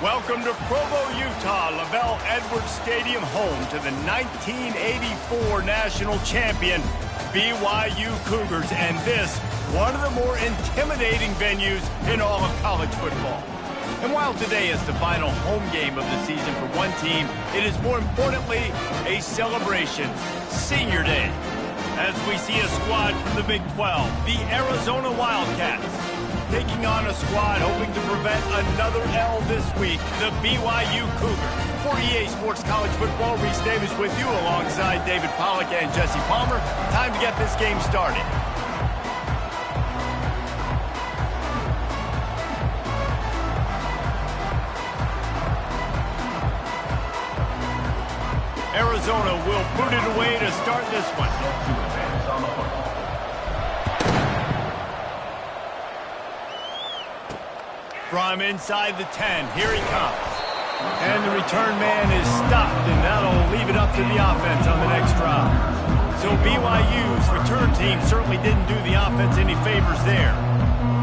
Welcome to Provo, Utah, Lavelle Edwards Stadium, home to the 1984 national champion BYU Cougars, and this, one of the more intimidating venues in all of college football. And while today is the final home game of the season for one team, it is more importantly a celebration, Senior Day, as we see a squad from the Big 12, the Arizona Wildcats, taking on a squad hoping to prevent another L this week, the BYU Cougars. For EA Sports College Football, Reese Davis with you alongside David Pollack and Jesse Palmer. Time to get this game started. Arizona will boot it away to start this one. From inside the 10, here he comes. And the return man is stopped, and that'll leave it up to the offense on the next drive. So BYU's return team certainly didn't do the offense any favors there.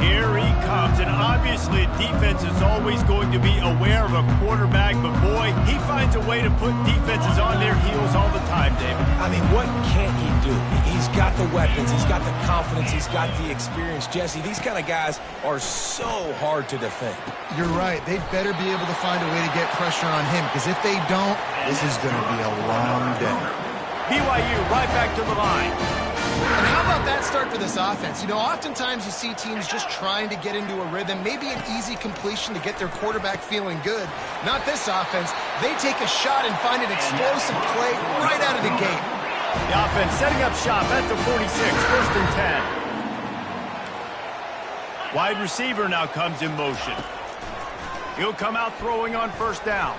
Here he comes, and obviously defense is always going to be aware of a quarterback, but boy, he finds a way to put defenses on their heels all the time, David. I mean, what can't he do? He's got the weapons, he's got the confidence, he's got the experience. Jesse, these kind of guys are so hard to defend. You're right. They better be able to find a way to get pressure on him, because if they don't, this is going to be a long day. BYU right back to the line. And how about that start for this offense? You know, oftentimes you see teams just trying to get into a rhythm, maybe an easy completion to get their quarterback feeling good. Not this offense. They take a shot and find an explosive play right out of the gate. The offense setting up shop at the 46, first and 10. Wide receiver now comes in motion. He'll come out throwing on first down.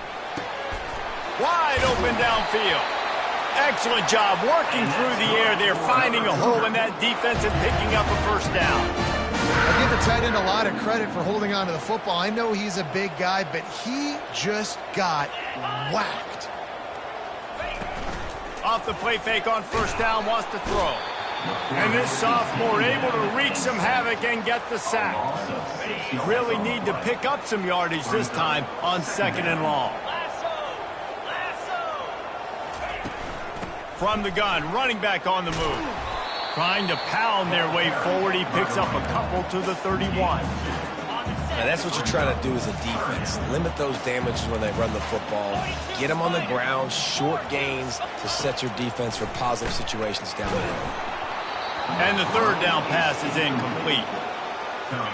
Wide open downfield. Excellent job working through the air there, finding a hole in that defense and picking up a first down. I give the tight end a lot of credit for holding on to the football. I know he's a big guy, but he just got whacked. Off the play fake on first down, wants to throw. And this sophomore able to wreak some havoc and get the sack. You really need to pick up some yardage this time on second and long. From the gun, running back on the move. Trying to pound their way forward. He picks up a couple to the 31. Now, that's what you try to do as a defense. Limit those damages when they run the football. Get them on the ground, short gains to set your defense for positive situations down the road. And the third down pass is incomplete.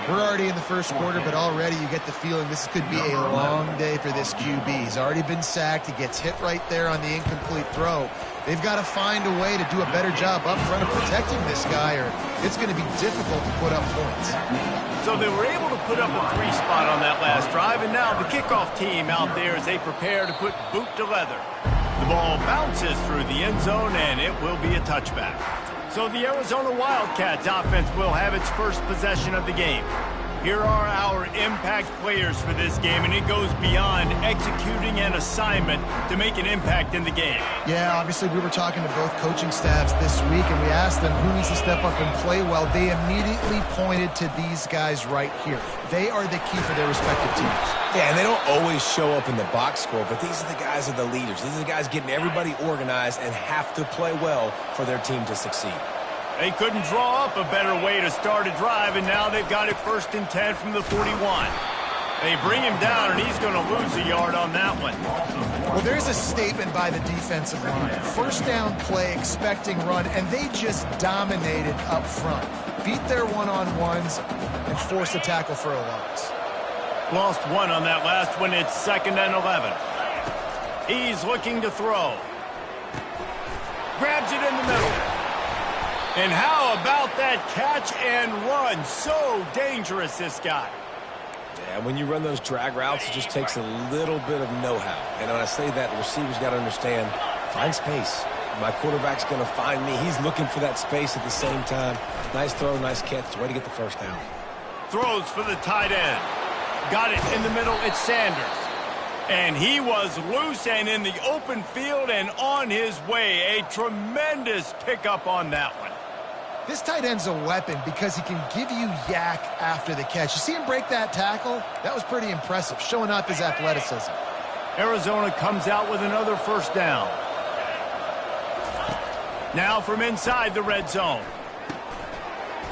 We're already in the first quarter, but already you get the feeling this could be a long day for this QB. He's already been sacked. He gets hit right there on the incomplete throw. They've got to find a way to do a better job up front of protecting this guy, or it's going to be difficult to put up points. So they were able to put up a 3-spot on that last drive, and now the kickoff team out there as they prepare to put boot to leather. The ball bounces through the end zone, and it will be a touchback. So the Arizona Wildcats offense will have its first possession of the game. Here are our impact players for this game, and it goes beyond executing an assignment to make an impact in the game. Yeah, obviously we were talking to both coaching staffs this week, and we asked them who needs to step up and play well. They immediately pointed to these guys right here. They are the key for their respective teams. Yeah, and they don't always show up in the box score, but these are the guys that are the leaders. These are the guys getting everybody organized and have to play well for their team to succeed. They couldn't draw up a better way to start a drive, and now they've got it first and 10 from the 41. They bring him down, and he's going to lose a yard on that one. Well, there's a statement by the defensive line. First down play, expecting run, and they just dominated up front. Beat their one-on-ones and forced a tackle for a loss. Lost one on that last one. It's second and 11. He's looking to throw. Grabs it in the middle. And how about that catch and run? So dangerous, this guy. Yeah, when you run those drag routes, it just takes a little bit of know-how. And when I say that, the receiver's got to understand, find space. My quarterback's going to find me. He's looking for that space at the same time. Nice throw, nice catch. Way to get the first down. Throws for the tight end. Got it in the middle. It's Sanders. And he was loose and in the open field and on his way. A tremendous pickup on that one. This tight end's a weapon because he can give you yak after the catch. You see him break that tackle? That was pretty impressive, showing off his athleticism. Arizona comes out with another first down. Now from inside the red zone.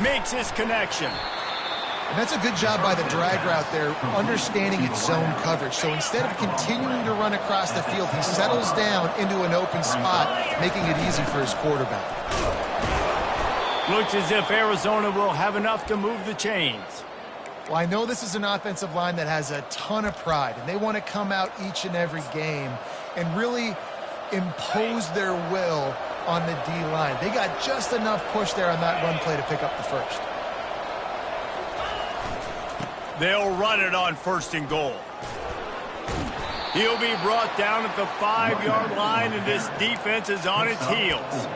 Makes his connection. And that's a good job by the drag route there, understanding its zone coverage. So instead of continuing to run across the field, he settles down into an open spot, making it easy for his quarterback. Looks as if Arizona will have enough to move the chains. Well, I know this is an offensive line that has a ton of pride, and they want to come out each and every game and really impose their will on the D-line. They got just enough push there on that run play to pick up the first. They'll run it on 1st and goal. He'll be brought down at the 5-yard line, and this defense is on its heels.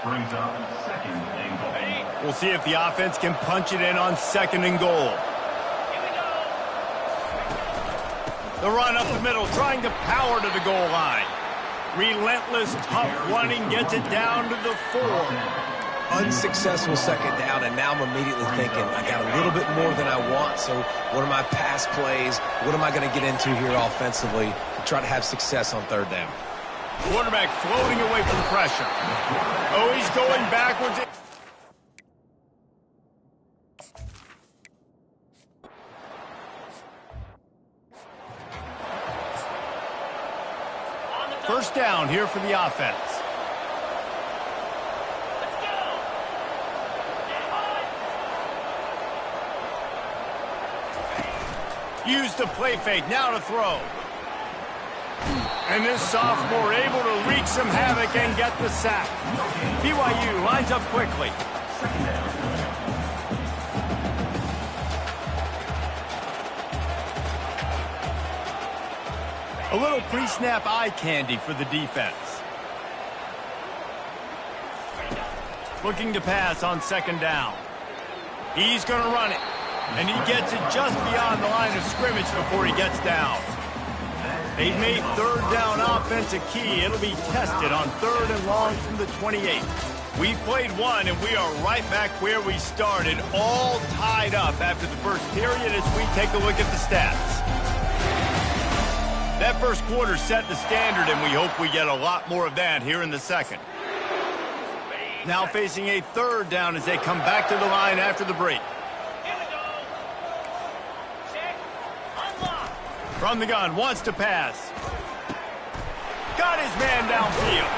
Brings up 2nd and goal. We'll see if the offense can punch it in on 2nd and goal. The run up the middle, trying to power to the goal line. Relentless, tough running, gets it down to the 4. Unsuccessful 2nd down, and now I'm immediately thinking, I got a little bit more than I want, so what are my pass plays? What am I going to get into here offensively to try to have success on 3rd down? Quarterback floating away from pressure. Oh, he's going backwards. First down here for the offense. Use the play fake, now to throw. And this sophomore able to wreak some havoc and get the sack. BYU lines up quickly. A little pre-snap eye candy for the defense. Looking to pass on 2nd down. He's going to run it. And he gets it just beyond the line of scrimmage before he gets down. They've made 3rd down offense a key. It'll be tested on 3rd and long from the 28. We've played one, and we are right back where we started, all tied up after the first period as we take a look at the stats. That first quarter set the standard, and we hope we get a lot more of that here in the second. Now facing a 3rd down as they come back to the line after the break. From the gun, wants to pass. Got his man downfield.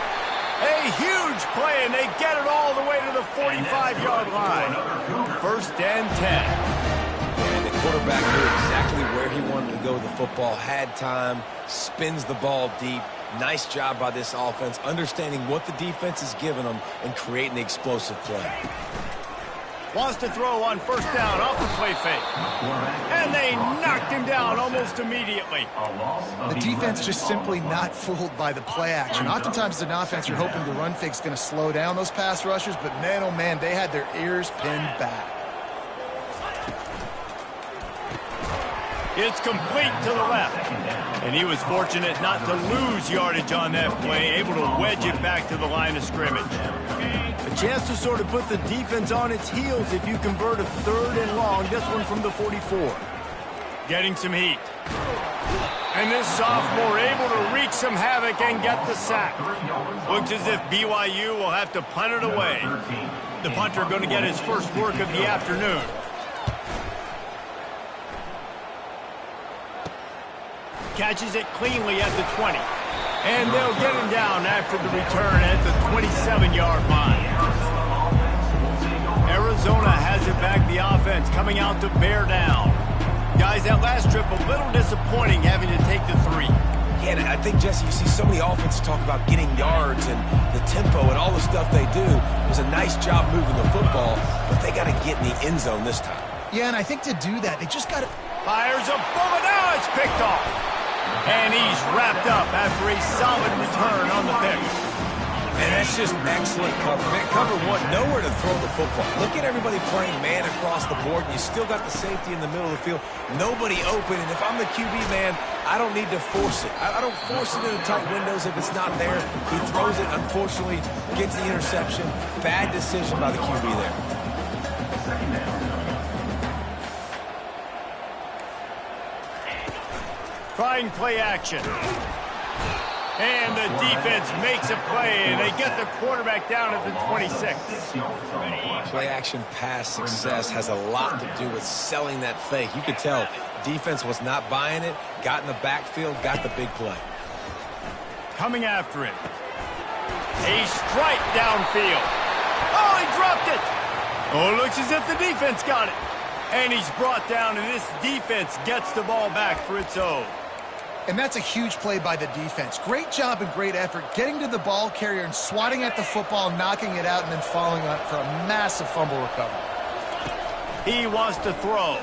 A huge play, and they get it all the way to the 45-yard line. 1st and 10. And the quarterback knew exactly where he wanted to go with the football, had time, spins the ball deep. Nice job by this offense, understanding what the defense is giving them and creating the explosive play. Wants to throw on 1st down off the play fake. And they knocked him down almost immediately. The defense just simply not fooled by the play action. Oftentimes as an offense, you're hoping the run fake's going to slow down those pass rushers, but man, oh man, they had their ears pinned back. It's complete to the left. And he was fortunate not to lose yardage on that play, able to wedge it back to the line of scrimmage. A chance to sort of put the defense on its heels if you convert a 3rd and long, this one from the 44. Getting some heat. And this sophomore able to wreak some havoc and get the sack. Looks as if BYU will have to punt it away. The punter going to get his first work of the afternoon. Catches it cleanly at the 20. And they'll get him down after the return at the 27-yard line. Arizona has it back, the offense coming out to bear down. Guys, that last trip a little disappointing having to take the 3. Yeah, and I think, Jesse, you see so many offenses talk about getting yards and the tempo and all the stuff they do. It was a nice job moving the football, but they got to get in the end zone this time. Yeah, and I think to do that, they just got to... Fires a bullet, now it's picked off. And he's wrapped up after a solid return on the pick. And that's just excellent cover. Cover one, nowhere to throw the football. Look at everybody playing man across the board, and you still got the safety in the middle of the field. Nobody open, and if I'm the QB, man, I don't need to force it. I don't force it into tight windows if it's not there. He throws it, unfortunately, gets the interception. Bad decision by the QB there. Trying play action. And the defense makes a play, and they get the quarterback down at the 26. Play action pass success has a lot to do with selling that fake. You could tell defense was not buying it, got in the backfield, got the big play. Coming after it. A strike downfield. Oh, he dropped it. Oh, it looks as if the defense got it. And he's brought down, and this defense gets the ball back for its own. And that's a huge play by the defense. Great job and great effort getting to the ball carrier and swatting at the football, knocking it out, and then following up for a massive fumble recovery. He wants to throw.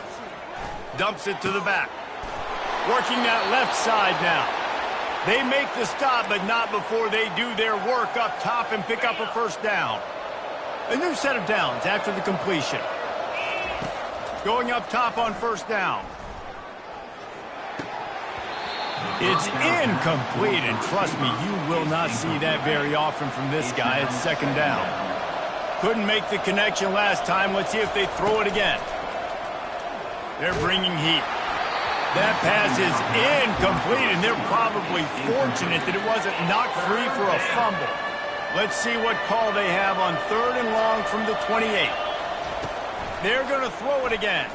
Dumps it to the back. Working that left side now. They make the stop, but not before they do their work up top and pick up a first down. A new set of downs after the completion. Going up top on first down. It's incomplete, and trust me, you will not see that very often from this guy at second down. Couldn't make the connection last time. Let's see if they throw it again. They're bringing heat. That pass is incomplete, and they're probably fortunate that it wasn't knocked free for a fumble. Let's see what call they have on 3rd and long from the 28. They're going to throw it again.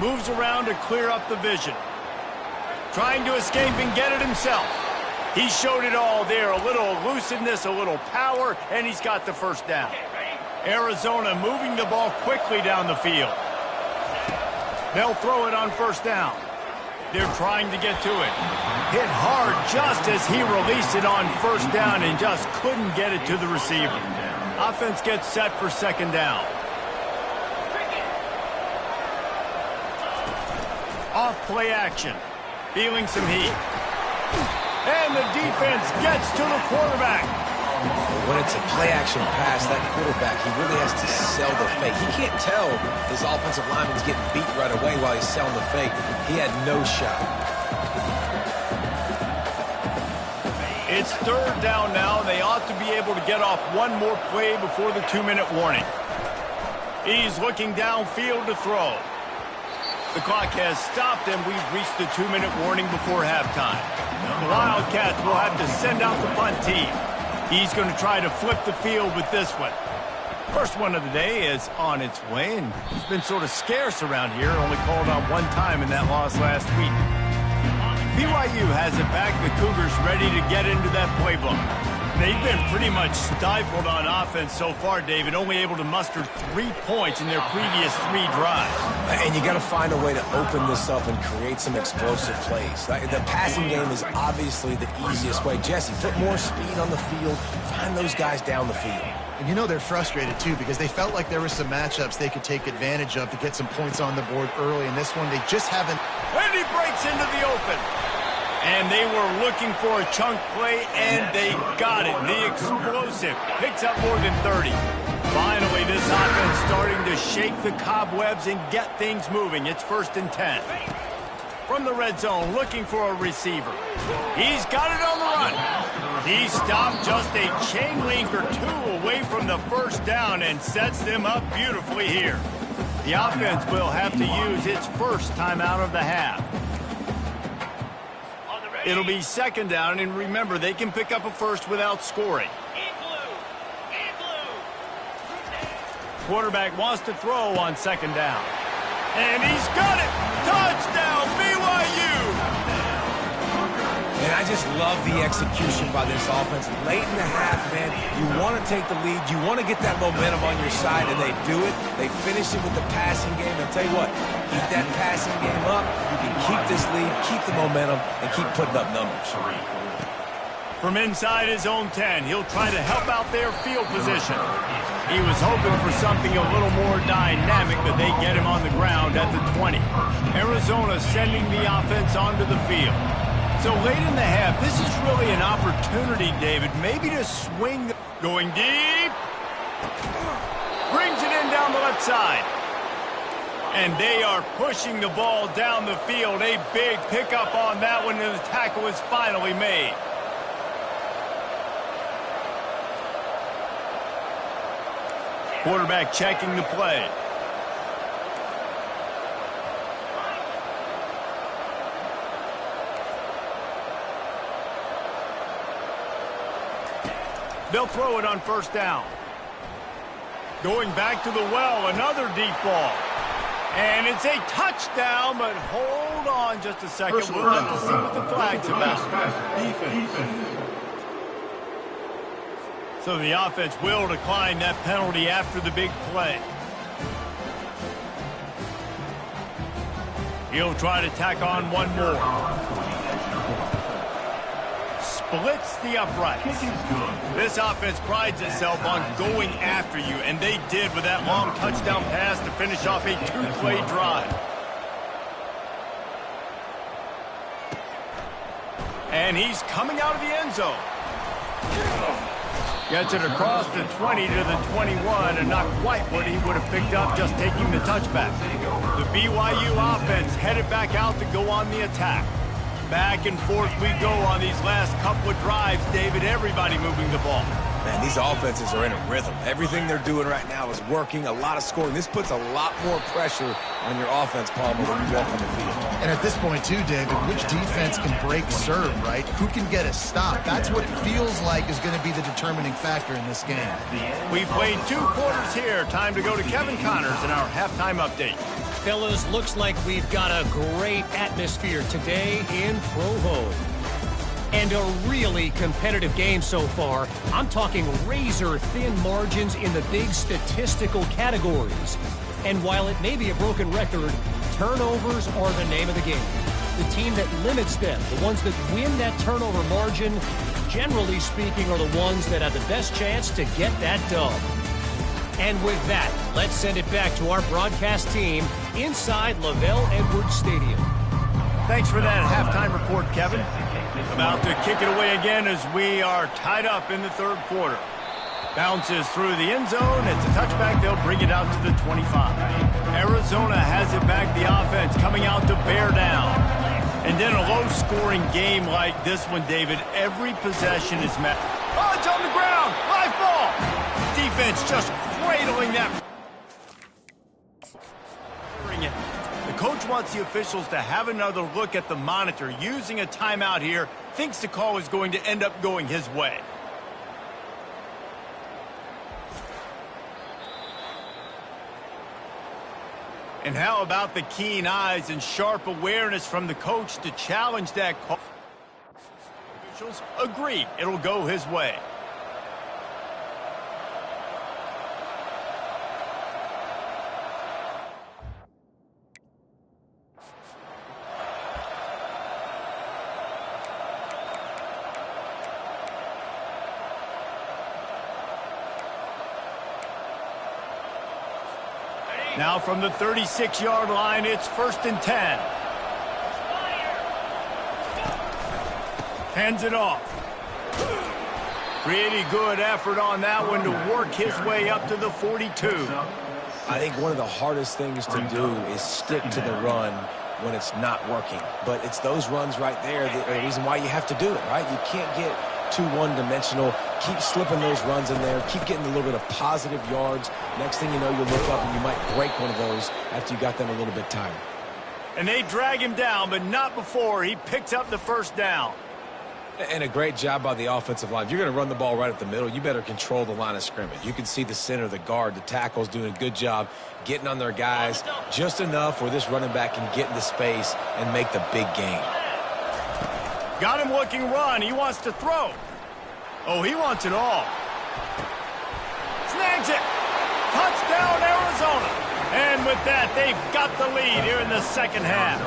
Moves around to clear up the vision. Trying to escape and get it himself. He showed it all there. A little elusiveness, a little power, and he's got the first down. Arizona moving the ball quickly down the field. They'll throw it on first down. They're trying to get to it. Hit hard just as he released it on first down and just couldn't get it to the receiver. Offense gets set for second down. Off play action. Feeling some heat. And the defense gets to the quarterback. When it's a play-action pass, that quarterback, he really has to sell the fake. He can't tell his offensive lineman's getting beat right away while he's selling the fake. He had no shot. It's 3rd down now. They ought to be able to get off one more play before the 2-minute warning. He's looking downfield to throw. The clock has stopped, and we've reached the 2-minute warning before halftime. The Wildcats will have to send out the punt team. He's going to try to flip the field with this one. First one of the day is on its way, and he's been sort of scarce around here, only called out one time in that loss last week. BYU has it back. The Cougars ready to get into that playbook. They've been pretty much stifled on offense so far, David, only able to muster 3 points in their previous 3 drives. And you got to find a way to open this up and create some explosive plays. The passing game is obviously the easiest way. Jesse, put more speed on the field, find those guys down the field. And you know they're frustrated, too, because they felt like there were some matchups they could take advantage of to get some points on the board early. In this one, they just haven't. And he breaks into the open. And they were looking for a chunk play, and they got it. The explosive picks up more than 30. Finally, this offense starting to shake the cobwebs and get things moving. It's 1st and 10. From the red zone, looking for a receiver. He's got it on the run. He stopped just a chain link or 2 away from the first down and sets them up beautifully here. The offense will have to use its first timeout of the half. It'll be 2nd down, and remember, they can pick up a first without scoring. Quarterback wants to throw on 2nd down. And he's got it! Touchdown, BYU! And I just love the execution by this offense. Late in the half, man, you want to take the lead. You want to get that momentum on your side, and they do it. They finish it with the passing game. And tell you what, keep that passing game up. You can keep this lead, keep the momentum, and keep putting up numbers. From inside his own 10, he'll try to help out their field position. He was hoping for something a little more dynamic, but they get him on the ground at the 20. Arizona sending the offense onto the field. So late in the half, this is really an opportunity, David, maybe to swing. Going deep. Brings it in down the left side. And they are pushing the ball down the field. A big pickup on that one, and the tackle is finally made. Quarterback checking the play. They'll throw it on first down. Going back to the well, another deep ball. And it's a touchdown, but hold on just a second. We'll have to see what the flag's about. So the offense will decline that penalty after the big play. He'll try to tack on one more. Splits the uprights. This offense prides itself on going after you, and they did with that long touchdown pass to finish off a two-play drive. And he's coming out of the end zone. Gets it across the 20 to the 21, and not quite what he would have picked up just taking the touchback. The BYU offense headed back out to go on the attack. Back and forth we go on these last couple of drives, David. Everybody moving the ball. Man, these offenses are in a rhythm. Everything they're doing right now is working, a lot of scoring. This puts a lot more pressure on your offense, Palmer, when you walk on the field. And at this point, too, David, which defense can break serve, right? Who can get a stop? That's what it feels like is going to be the determining factor in this game. We played 2 quarters here. Time to go to Kevin Connors in our halftime update. Fellas, looks like we've got a great atmosphere today in Provo. And a really competitive game so far. I'm talking razor-thin margins in the big statistical categories. And while it may be a broken record, turnovers are the name of the game. The team that limits them, the ones that win that turnover margin, generally speaking, are the ones that have the best chance to get that dub. And with that, let's send it back to our broadcast team inside LaVell Edwards Stadium. Thanks for that halftime report, Kevin. About to kick it away again as we are tied up in the third quarter. Bounces through the end zone. It's a touchback. They'll bring it out to the 25. Arizona has it back. The offense coming out to bear down. And then a low-scoring game like this one, David, every possession is met. Oh, it's on the ground. Live ball. Defense just cradling that. The coach wants the officials to have another look at the monitor. Using a timeout here, thinks the call is going to end up going his way. And how about the keen eyes and sharp awareness from the coach to challenge that call? Officials agree it'll go his way. Now from the 36-yard line, it's 1st and 10. Hands it off. Pretty good effort on that one to work his way up to the 42. I think one of the hardest things to do is stick to the run when it's not working. But it's those runs right there that are the reason why you have to do it, right? You can't get too one-dimensional. Keep slipping those runs in there. Keep getting a little bit of positive yards. Next thing you know, you'll look up and you might break one of those after you got them a little bit tired. And they drag him down, but not before he picks up the first down. And a great job by the offensive line. If you're going to run the ball right at the middle, you better control the line of scrimmage. You can see the center, the guard, the tackles doing a good job getting on their guys just enough where this running back can get into space and make the big gain. Got him looking run. He wants to throw. Oh, he wants it all. Snags it. Touchdown, Arizona. And with that, they've got the lead here in the second half.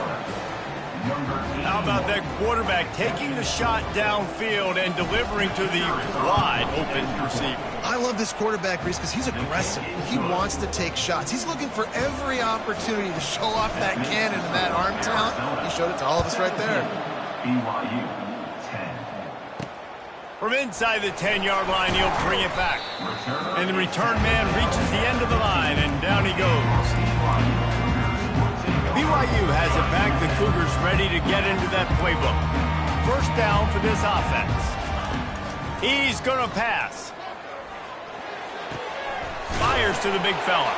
How about that quarterback taking the shot downfield and delivering to the wide open receiver? I love this quarterback, Reese, because he's aggressive. He wants to take shots. He's looking for every opportunity to show off that cannon and that arm talent. He showed it to all of us right there. BYU 10. From inside the 10-yard line, he'll bring it back. And the return man reaches the end of the line, and down he goes. BYU has it back. The Cougars ready to get into that playbook. First down for this offense. He's going to pass. Fires to the big fella.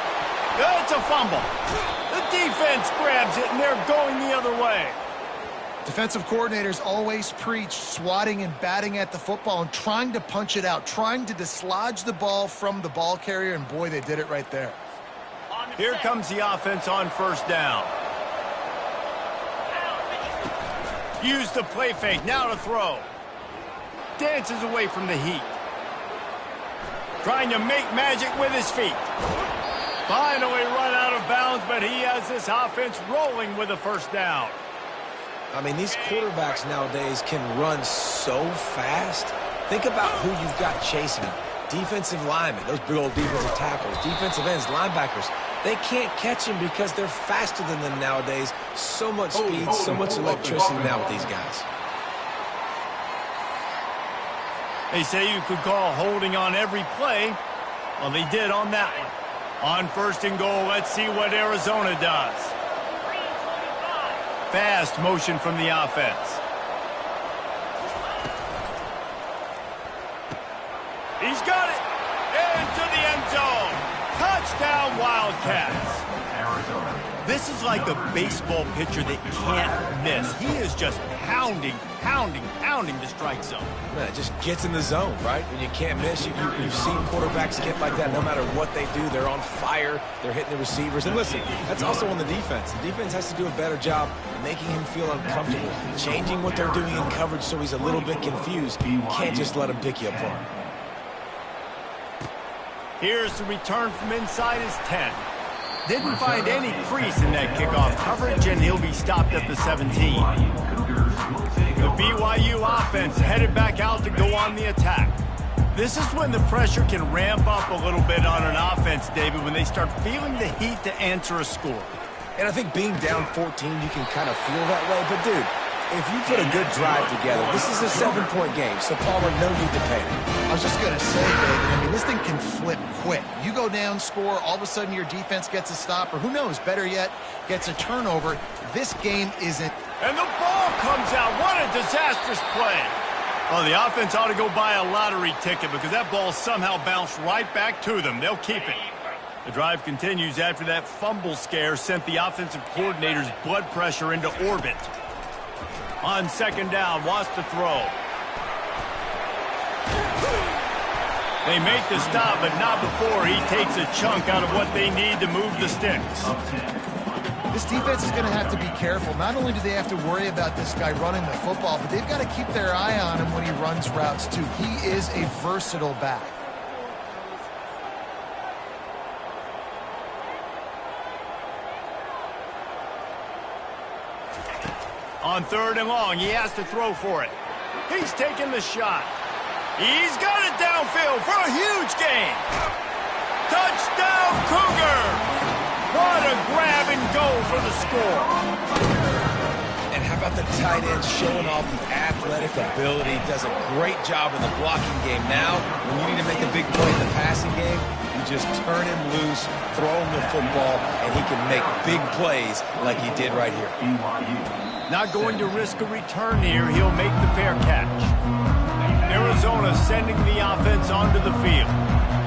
It's a fumble. The defense grabs it, and they're going the other way. Defensive coordinators always preach swatting and batting at the football and trying to punch it out, trying to dislodge the ball from the ball carrier, and boy, they did it right there. Here comes the offense on first down. Use the play fake, now to throw. Dances away from the heat. Trying to make magic with his feet. Finally run out of bounds, but he has this offense rolling with a first down. I mean, these quarterbacks nowadays can run so fast. Think about who you've got chasing them. Defensive linemen, those big old defensive tackles, defensive ends, linebackers. They can't catch him because they're faster than them nowadays. So much speed, so much electricity now with these guys. They say you could call holding on every play. Well, they did on that one. On first and goal, let's see what Arizona does. Fast motion from the offense. He's got it. Into the end zone. Touchdown, Wildcats. This is like a baseball pitcher that can't miss. He is just pounding the strike zone. Man, it just gets in the zone, right? When you can't miss, you've seen quarterbacks get like that no matter what they do. They're on fire. They're hitting the receivers. And listen, that's also on the defense. The defense has to do a better job making him feel uncomfortable, changing what they're doing in coverage so he's a little bit confused. You can't just let him pick you apart. Here's the return from inside his 10. Didn't find any crease in that kickoff coverage, and he'll be stopped at the 17. The BYU offense headed back out to go on the attack. This is when the pressure can ramp up a little bit on an offense, David, when they start feeling the heat to answer a score. And I think being down 14, you can kind of feel that way. But, dude, if you put a good drive together, this is a 7-point game, so Palmer, no need to panic. I was just going to say, David, I mean, this thing can flip quick. You go down, score, all of a sudden your defense gets a stop, or who knows, better yet, gets a turnover. This game isn't. And the ball comes out. What a disastrous play. Well, the offense ought to go buy a lottery ticket because that ball somehow bounced right back to them. They'll keep it. The drive continues after that fumble scare sent the offensive coordinator's blood pressure into orbit. On second down, wants to throw. They make the stop, but not before he takes a chunk out of what they need to move the sticks. This defense is going to have to be careful. Not only do they have to worry about this guy running the football, but they've got to keep their eye on him when he runs routes, too. He is a versatile back. On third and long, he has to throw for it. He's taking the shot. He's got it downfield for a huge gain. Touchdown, Cougar! What a grab and go for the score. And how about the tight end showing off the athletic ability? Does a great job in the blocking game. Now, when you need to make a big play in the passing game, you just turn him loose, throw him the football, and he can make big plays like he did right here. Not going to risk a return here. He'll make the fair catch. Arizona sending the offense onto the field.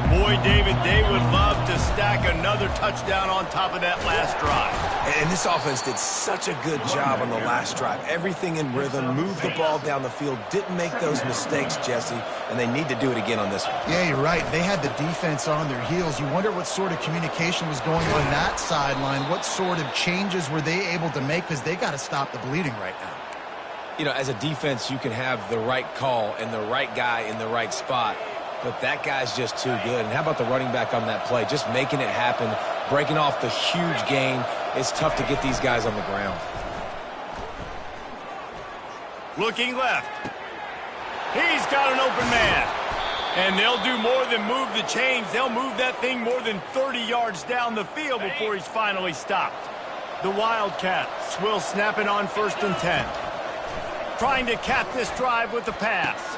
Boy, David, they would love to stack another touchdown on top of that last drive. And this offense did such a good job on the last drive. Everything in rhythm, moved the ball down the field, didn't make those mistakes, Jesse, and they need to do it again on this one. Yeah, you're right. They had the defense on their heels. You wonder what sort of communication was going on that sideline. What sort of changes were they able to make, because they got to stop the bleeding right now. You know, as a defense, you can have the right call and the right guy in the right spot, but that guy's just too good. And how about the running back on that play? Just making it happen, breaking off the huge gain. It's tough to get these guys on the ground. Looking left. He's got an open man. And they'll do more than move the chains. They'll move that thing more than 30 yards down the field before he's finally stopped. The Wildcats will snap it on first and 10. Trying to cap this drive with the pass.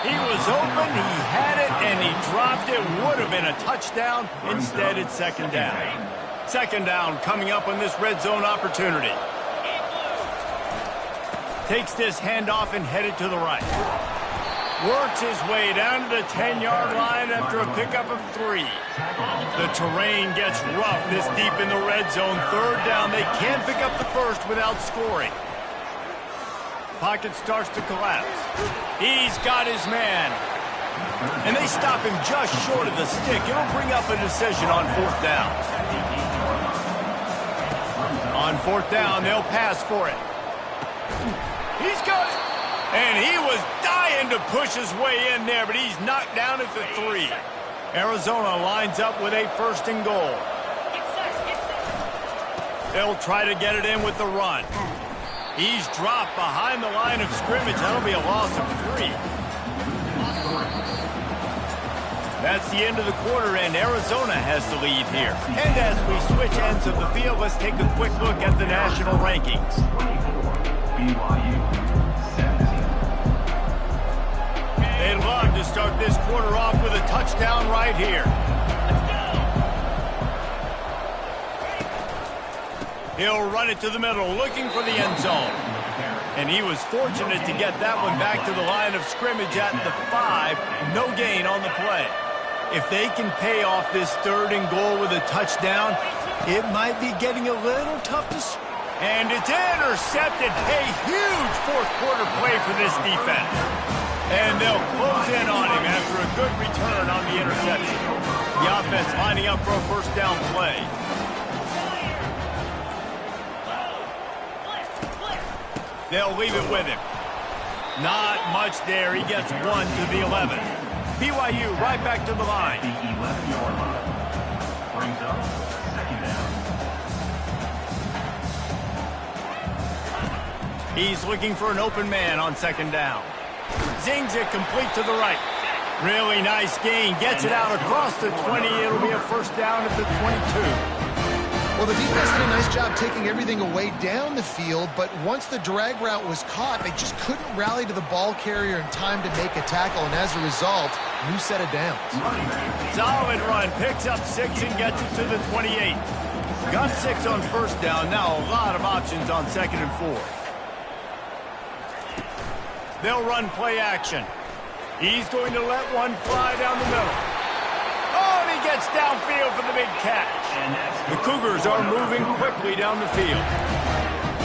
He was open, he had it, and he dropped it. Would have been a touchdown. Instead, it's second down. Second down coming up on this red zone opportunity. Takes this handoff and headed to the right. Works his way down to the 10-yard line after a pickup of 3. The terrain gets rough this deep in the red zone. Third down, they can't pick up the first without scoring. Pocket starts to collapse. He's got his man. And they stop him just short of the stick. It'll bring up a decision on fourth down. On fourth down, they'll pass for it. He's got it. And he was dying to push his way in there, but he's knocked down at the 3. Arizona lines up with a first and goal. They'll try to get it in with the run. He's dropped behind the line of scrimmage. That'll be a loss of 3. That's the end of the quarter, and Arizona has the lead here. And as we switch ends of the field, let's take a quick look at the national rankings. 24, BYU, 17. They'd love to start this quarter off with a touchdown right here. He'll run it to the middle, looking for the end zone. And he was fortunate to get that one back to the line of scrimmage at the 5. No gain on the play. If they can pay off this third and goal with a touchdown, it might be getting a little tough to... And it's intercepted. A huge fourth quarter play for this defense. And they'll close in on him after a good return on the interception. The offense lining up for a first down play. They'll leave it with him. Not much there. He gets 1 to the 11. BYU right back to the line. The 11-yard line brings up second down. He's looking for an open man on second down. Zings it complete to the right. Really nice gain. Gets it out across the 20. It'll be a first down at the 22. Well, the defense did a nice job taking everything away down the field, but once the drag route was caught, they just couldn't rally to the ball carrier in time to make a tackle, and as a result, new set of downs. Solid run, picks up 6 and gets it to the 28. Got 6 on first down, now a lot of options on second and 4. They'll run play action. He's going to let one fly down the middle. Oh, and he gets downfield for the big catch. The Cougars are moving quickly down the field.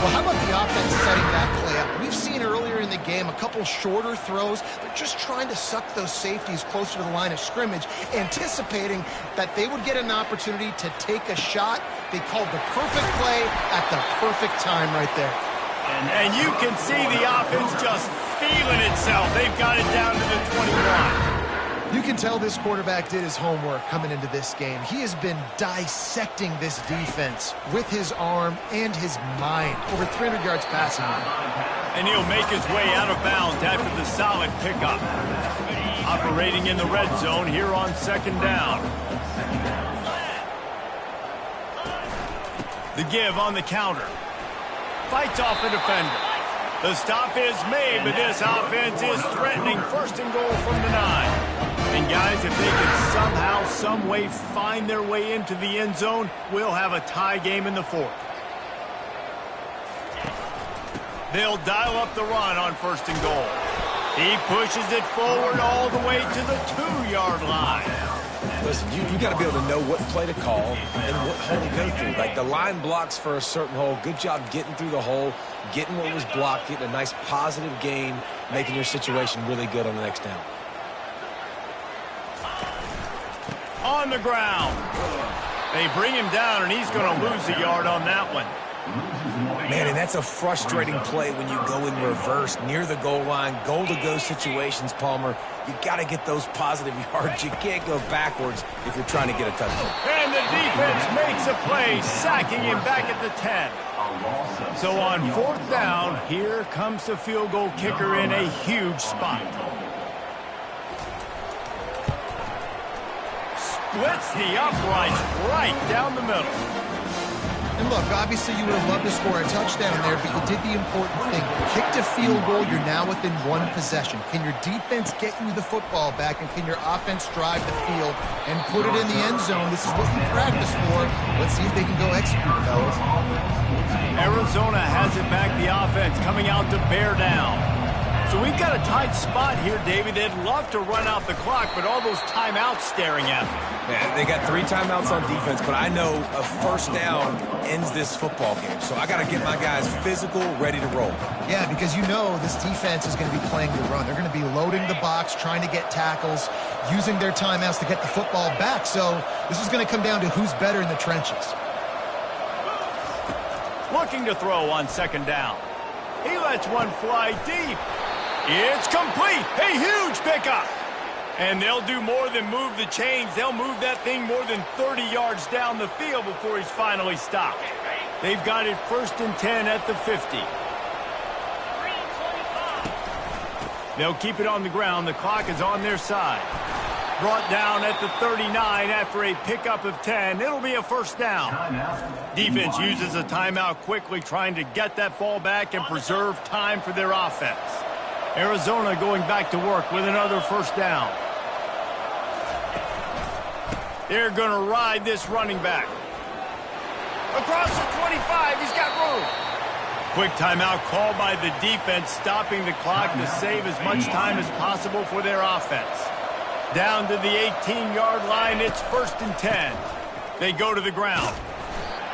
Well, how about the offense setting that play up? We've seen earlier in the game a couple shorter throws. They're just trying to suck those safeties closer to the line of scrimmage, anticipating that they would get an opportunity to take a shot. They called the perfect play at the perfect time right there. And you can see the offense just feeling itself. They've got it down to the 21. You can tell this quarterback did his homework coming into this game. He has been dissecting this defense with his arm and his mind. Over 300 yards passing. And he'll make his way out of bounds after the solid pickup. Operating in the red zone here on second down. The give on the counter. Fights off a defender. The stop is made, but this offense is threatening first and goal from the 9. And guys, if they can somehow, some way find their way into the end zone, we'll have a tie game in the 4th. They'll dial up the run on first and goal. He pushes it forward all the way to the 2-yard line. Listen, you got to be able to know what play to call and what hole to go through. Like the line blocks for a certain hole. Good job getting through the hole, getting what was blocked, getting a nice positive gain, making your situation really good on the next down. On the ground. They bring him down, and he's going to lose a yard on that one. Man, and that's a frustrating play when you go in reverse near the goal line, goal-to-go situations, Palmer. You got to get those positive yards. You can't go backwards if you're trying to get a touchdown. And the defense makes a play, sacking him back at the 10. So on 4th down, here comes the field goal kicker in a huge spot. Splits the uprights right down the middle. And look, obviously you would have loved to score a touchdown there, but you did the important thing. Kicked a field goal, you're now within one possession. Can your defense get you the football back, and can your offense drive the field and put it in the end zone? This is what you practice for. Let's see if they can go execute, fellas. Arizona has it back, the offense coming out to bear down. So we've got a tight spot here, David. They'd love to run out the clock, but all those timeouts staring at them. Man, they got 3 timeouts on defense, but I know a first down ends this football game. So I got to get my guys physical, ready to roll. Yeah, because you know this defense is going to be playing the run. They're going to be loading the box, trying to get tackles, using their timeouts to get the football back. So this is going to come down to who's better in the trenches. Looking to throw on second down. He lets one fly deep. It's complete. A huge pickup. And they'll do more than move the chains. They'll move that thing more than 30 yards down the field before he's finally stopped. They've got it 1st and 10 at the 50. They'll keep it on the ground. The clock is on their side. Brought down at the 39 after a pickup of 10. It'll be a first down. Defense uses a timeout quickly, trying to get that ball back and preserve time for their offense. Arizona going back to work with another first down. They're going to ride this running back. Across the 25, he's got room. Quick timeout called by the defense, stopping the clock to save as much time as possible for their offense. Down to the 18-yard line, it's 1st and 10. They go to the ground.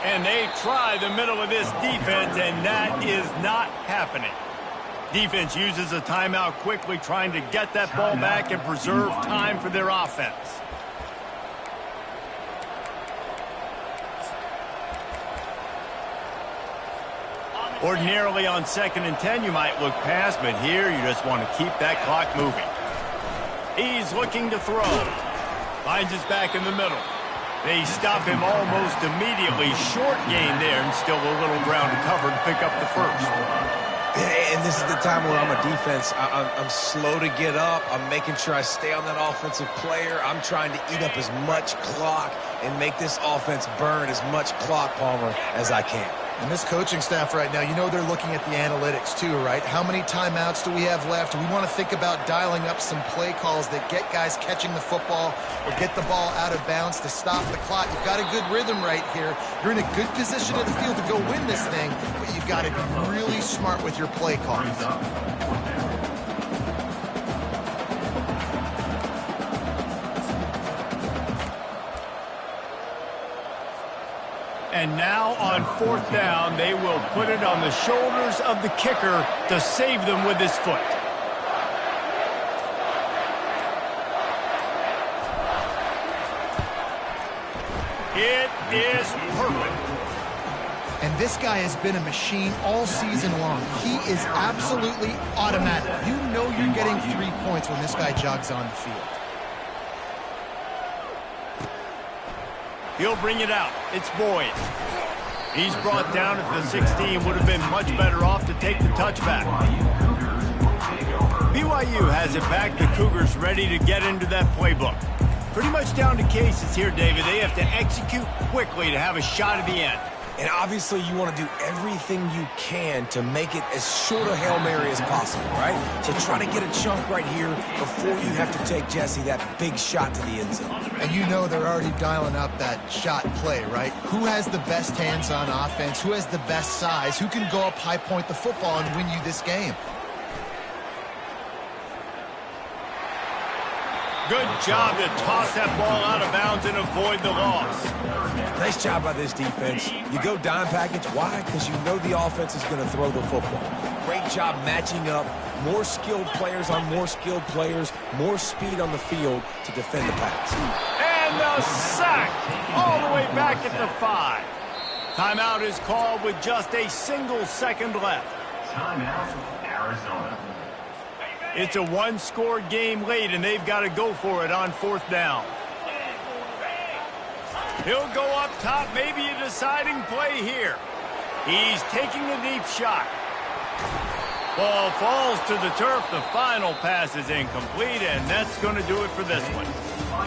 And they try the middle of this defense, and that is not happening. Defense uses a timeout quickly, trying to get that ball back and preserve time for their offense. Ordinarily on 2nd and 10, you might look past, but here you just want to keep that clock moving. He's looking to throw. Finds his back in the middle. They stop him almost immediately. Short gain there, and still a little ground to cover to pick up the first. And this is the time where I'm a defense. I'm slow to get up. I'm making sure I stay on that offensive player. I'm trying to eat up as much clock and make this offense burn as much clock, Palmer, as I can. And this coaching staff right now, you know they're looking at the analytics too, right? How many timeouts do we have left? We want to think about dialing up some play calls that get guys catching the football or get the ball out of bounds to stop the clock. You've got a good rhythm right here. You're in a good position in the field to go win this thing, but you've got to be really smart with your play calls. And now on 4th down, they will put it on the shoulders of the kicker to save them with his foot. It is perfect. And this guy has been a machine all season long. He is absolutely automatic. You know you're getting 3 points when this guy jogs on the field. He'll bring it out. It's Boyd. He's brought down at the 16. Would have been much better off to take the touchback. BYU has it back. The Cougars ready to get into that playbook. Pretty much down to cases here, David. They have to execute quickly to have a shot at the end. And obviously you want to do everything you can to make it as short a Hail Mary as possible, right? So try to get a chunk right here before you have to take Jesse that big shot to the end zone. And you know they're already dialing up that shot play, right? Who has the best hands on offense? Who has the best size? Who can go up high point the football and win you this game? Good job to toss that ball out of bounds and avoid the loss. Nice job by this defense. You go dime package. Why? Because you know the offense is going to throw the football. Great job matching up. More skilled players on more skilled players. More speed on the field to defend the pass. And the sack all the way back at the 5. Timeout is called with just a single second left. Timeout, Arizona. It's a one-score game late, and they've got to go for it on 4th down. He'll go up top, maybe a deciding play here. He's taking a deep shot. Ball falls to the turf. The final pass is incomplete, and that's going to do it for this one.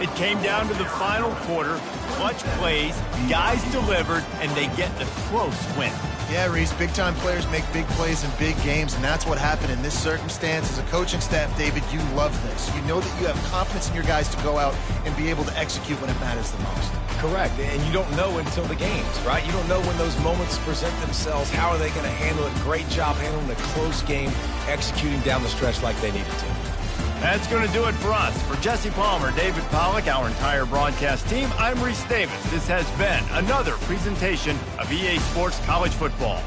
It came down to the final quarter. Clutch plays, guys delivered, and they get a close win. Yeah, Reese, big-time players make big plays in big games, and that's what happened in this circumstance. As a coaching staff, David, you love this. You know that you have confidence in your guys to go out and be able to execute when it matters the most. Correct, and you don't know until the games, right? You don't know when those moments present themselves. How are they going to handle it? Great job handling the close game, executing down the stretch like they needed to. That's going to do it for us. For Jesse Palmer, David Pollack, our entire broadcast team, I'm Reese Davis. This has been another presentation of EA Sports College Football.